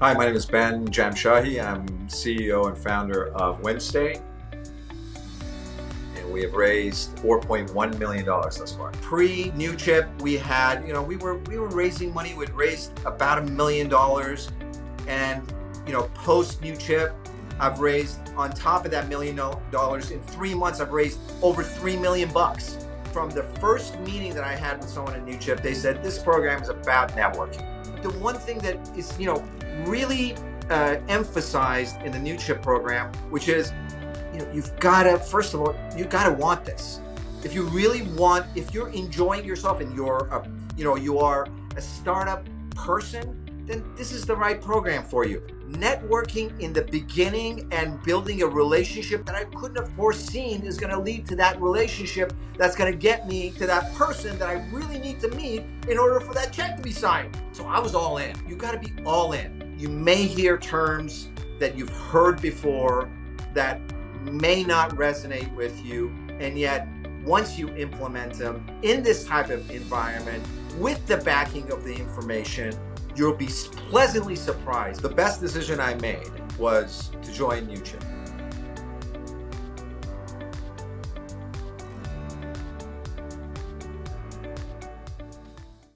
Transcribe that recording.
Hi, my name is Ben Jamshahi. I'm CEO and founder of Whimstay, and we have raised $4.1 million thus far. Pre-Newchip, we had, we were raising money. We'd raised about $1 million, and post Newchip, I've raised on top of that $1 million in 3 months. I've raised over $3 million. From the first meeting that I had with someone at Newchip, they said this program is about networking. The one thing that is, really emphasized in the Newchip program, which is, you've got to, first of all, you got to want this. If you really want, if you're enjoying yourself and you are a startup person, then this is the right program for you. Networking in the beginning and building a relationship that I couldn't have foreseen is going to lead to that relationship that's going to get me to that person that I really need to meet in order for that check to be signed. So I was all in. You got to be all in. You may hear terms that you've heard before that may not resonate with you, and yet once you implement them in this type of environment with the backing of the information, you'll be pleasantly surprised. The best decision I made was to join Newchip.